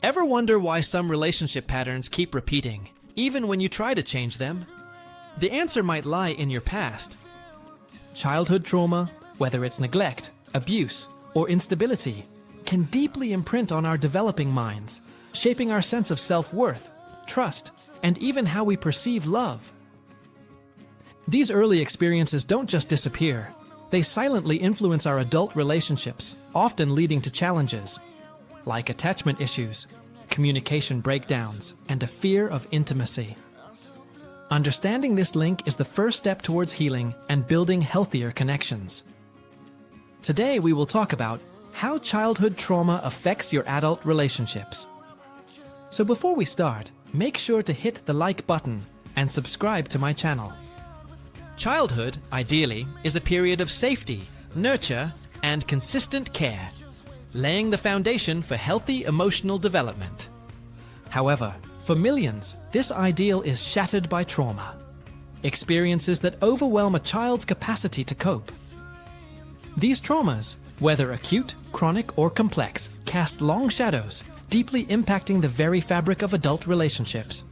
Ever wonder why some relationship patterns keep repeating, even when you try to change them? The answer might lie in your past. Childhood trauma, whether it's neglect, abuse, or instability, can deeply imprint on our developing minds, shaping our sense of self-worth, trust, and even how we perceive love. These early experiences don't just disappear. They silently influence our adult relationships, often leading to challenges like attachment issues, communication breakdowns, and a fear of intimacy. Understanding this link is the first step towards healing and building healthier connections. Today we will talk about how childhood trauma affects your adult relationships. So before we start, make sure to hit the like button and subscribe to my channel. Childhood, ideally, is a period of safety, nurture, and consistent care, laying the foundation for healthy emotional development. However, for millions, this ideal is shattered by trauma, experiences that overwhelm a child's capacity to cope. These traumas, whether acute, chronic, or complex, cast long shadows, deeply impacting the very fabric of adult relationships.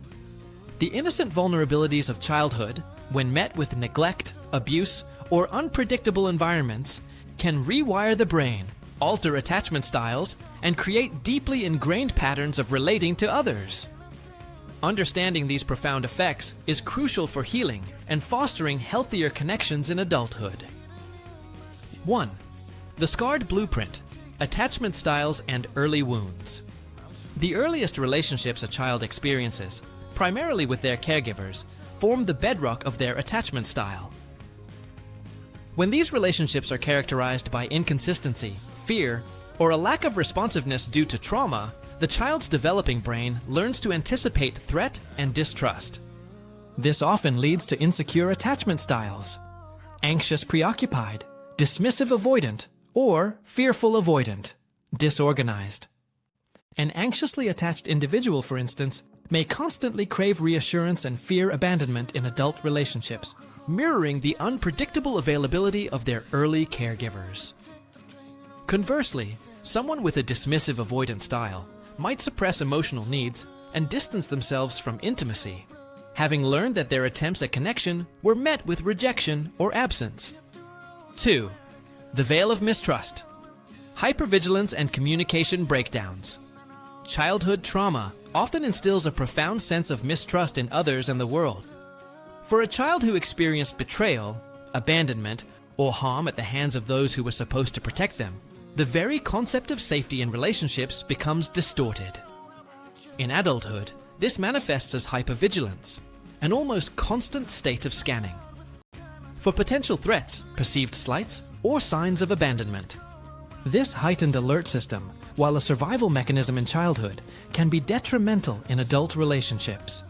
The innocent vulnerabilities of childhood, when met with neglect, abuse, or unpredictable environments, can rewire the brain, alter attachment styles, and create deeply ingrained patterns of relating to others. Understanding these profound effects is crucial for healing and fostering healthier connections in adulthood. 1. The scarred blueprint, attachment styles and early wounds. The earliest relationships a child experiences, primarily with their caregivers, form the bedrock of their attachment style. When these relationships are characterized by inconsistency, fear, or a lack of responsiveness due to trauma, the child's developing brain learns to anticipate threat and distrust. This often leads to insecure attachment styles: anxious preoccupied, dismissive avoidant, or fearful avoidant, disorganized. An anxiously attached individual, for instance, may constantly crave reassurance and fear abandonment in adult relationships, mirroring the unpredictable availability of their early caregivers. Conversely, someone with a dismissive avoidant style might suppress emotional needs and distance themselves from intimacy, having learned that their attempts at connection were met with rejection or absence. 2. The veil of mistrust. Hypervigilance and communication breakdowns. Childhood trauma often instills a profound sense of mistrust in others and the world. For a child who experienced betrayal, abandonment, or harm at the hands of those who were supposed to protect them, the very concept of safety in relationships becomes distorted. In adulthood, this manifests as hypervigilance, an almost constant state of scanning for potential threats, perceived slights, or signs of abandonment. This heightened alert system, while a survival mechanism in childhood, can be detrimental in adult relationships.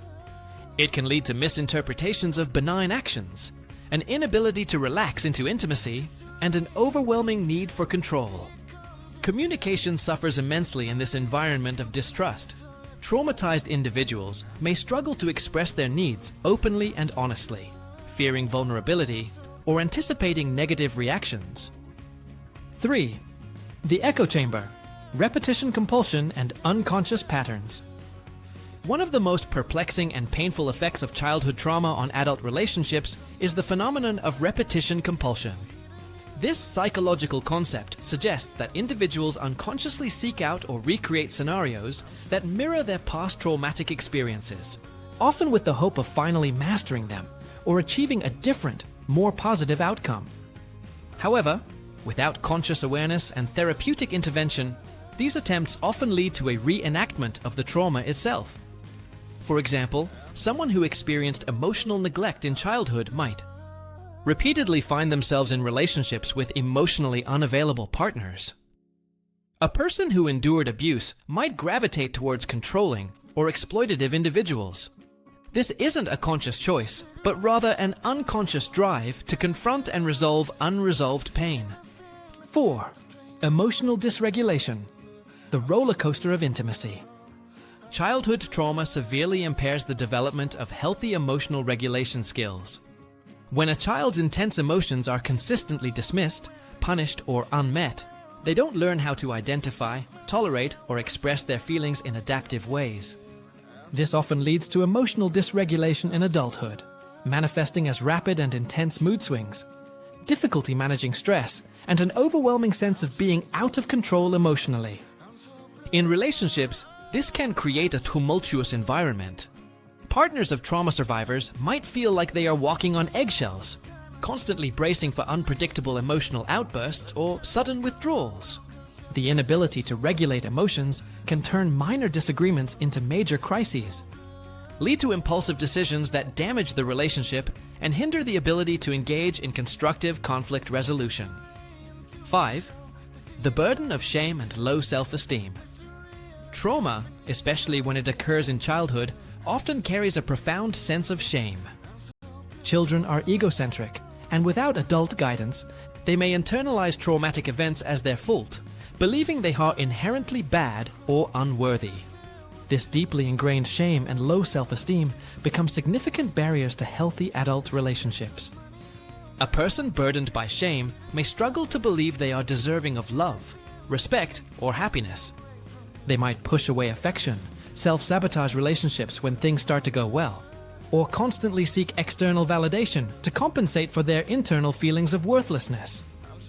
It can lead to misinterpretations of benign actions, an inability to relax into intimacy, and an overwhelming need for control. Communication suffers immensely in this environment of distrust. Traumatized individuals may struggle to express their needs openly and honestly, fearing vulnerability or anticipating negative reactions. 3. The echo chamber, repetition compulsion and unconscious patterns. One of the most perplexing and painful effects of childhood trauma on adult relationships is the phenomenon of repetition compulsion. This psychological concept suggests that individuals unconsciously seek out or recreate scenarios that mirror their past traumatic experiences, often with the hope of finally mastering them or achieving a different, more positive outcome. However, without conscious awareness and therapeutic intervention, these attempts often lead to a reenactment of the trauma itself. For example, someone who experienced emotional neglect in childhood might repeatedly find themselves in relationships with emotionally unavailable partners. A person who endured abuse might gravitate towards controlling or exploitative individuals. This isn't a conscious choice, but rather an unconscious drive to confront and resolve unresolved pain. 4. Emotional dysregulation, the roller coaster of intimacy. Childhood trauma severely impairs the development of healthy emotional regulation skills. When a child's intense emotions are consistently dismissed, punished, or unmet, They don't learn how to identify, tolerate, or express their feelings in adaptive ways. This often leads to emotional dysregulation in adulthood, manifesting as rapid and intense mood swings, difficulty managing stress, and an overwhelming sense of being out of control emotionally. In relationships, this can create a tumultuous environment. Partners of trauma survivors might feel like they are walking on eggshells, constantly bracing for unpredictable emotional outbursts or sudden withdrawals. The inability to regulate emotions can turn minor disagreements into major crises, lead to impulsive decisions that damage the relationship, and hinder the ability to engage in constructive conflict resolution. 5. The burden of shame and low self-esteem. Trauma, especially when it occurs in childhood, often carries a profound sense of shame. Children are egocentric, and without adult guidance, they may internalize traumatic events as their fault, believing they are inherently bad or unworthy. This deeply ingrained shame and low self-esteem become significant barriers to healthy adult relationships. A person burdened by shame may struggle to believe they are deserving of love, respect, or happiness. They might push away affection, self-sabotage relationships when things start to go well, or constantly seek external validation to compensate for their internal feelings of worthlessness.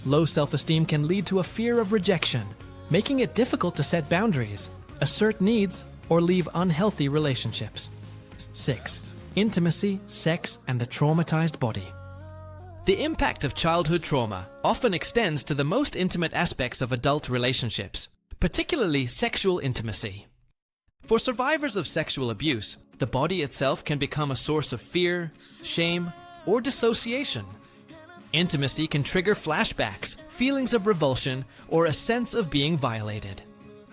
Low self-esteem can lead to a fear of rejection, making it difficult to set boundaries, assert needs, or leave unhealthy relationships. 6. Intimacy, sex, and the traumatized body. The impact of childhood trauma often extends to the most intimate aspects of adult relationships, particularly sexual intimacy. For survivors of sexual abuse, the body itself can become a source of fear, shame, or dissociation. Intimacy can trigger flashbacks, feelings of revulsion, or a sense of being violated.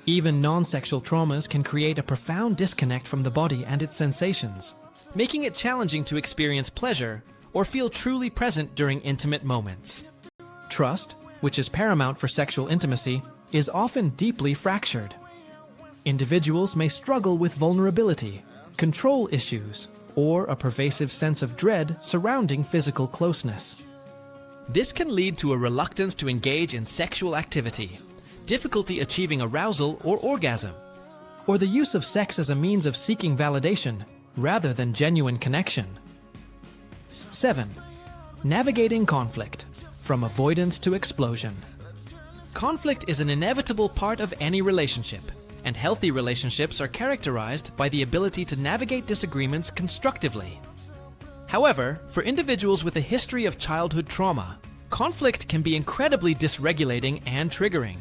Even non-sexual traumas can create a profound disconnect from the body and its sensations, making it challenging to experience pleasure or feel truly present during intimate moments. Trust, which is paramount for sexual intimacy, is often deeply fractured. Individuals may struggle with vulnerability, control issues, or a pervasive sense of dread surrounding physical closeness. This can lead to a reluctance to engage in sexual activity, difficulty achieving arousal or orgasm, or the use of sex as a means of seeking validation rather than genuine connection. 7. Navigating conflict, from avoidance to explosion. Conflict is an inevitable part of any relationship, and healthy relationships are characterized by the ability to navigate disagreements constructively. However, for individuals with a history of childhood trauma, conflict can be incredibly dysregulating and triggering.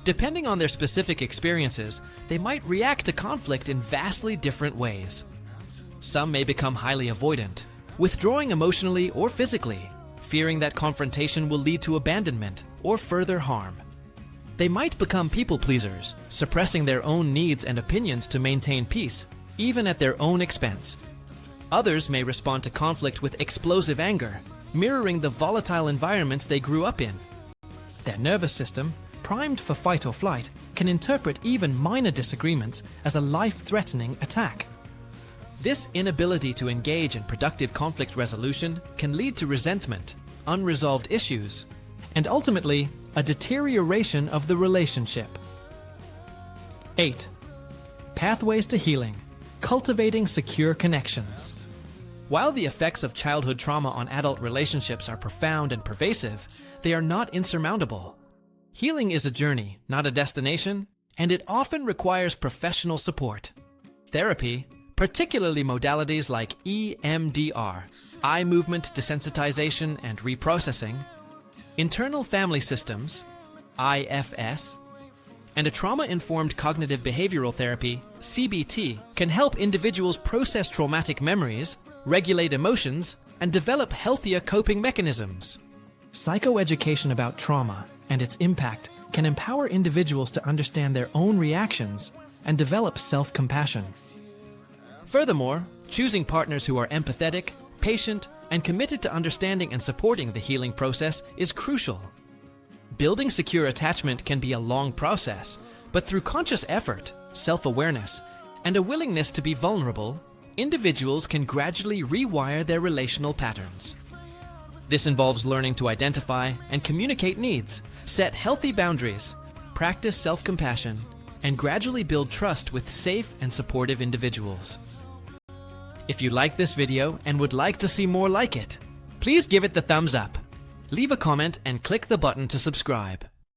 Depending on their specific experiences, they might react to conflict in vastly different ways. Some may become highly avoidant, withdrawing emotionally or physically, fearing that confrontation will lead to abandonment or further harm. They might become people pleasers, suppressing their own needs and opinions to maintain peace, even at their own expense. Others may respond to conflict with explosive anger, mirroring the volatile environments they grew up in. Their nervous system, primed for fight or flight, can interpret even minor disagreements as a life-threatening attack. This inability to engage in productive conflict resolution can lead to resentment, unresolved issues, and ultimately, a deterioration of the relationship. 8. Pathways to healing, cultivating secure connections. While the effects of childhood trauma on adult relationships are profound and pervasive, they are not insurmountable. Healing is a journey, not a destination, and it often requires professional support. Therapy, particularly modalities like EMDR, eye movement desensitization and reprocessing, internal family systems, IFS, and a trauma-informed cognitive behavioral therapy, CBT, can help individuals process traumatic memories, regulate emotions, and develop healthier coping mechanisms. Psychoeducation about trauma and its impact can empower individuals to understand their own reactions and develop self-compassion. Furthermore, choosing partners who are empathetic, patient, and committed to understanding and supporting the healing process is crucial. Building secure attachment can be a long process, but through conscious effort, self-awareness, and a willingness to be vulnerable, individuals can gradually rewire their relational patterns. This involves learning to identify and communicate needs, set healthy boundaries, practice self-compassion, and gradually build trust with safe and supportive individuals. If you like this video and would like to see more like it, please give it the thumbs up. Leave a comment and click the button to subscribe.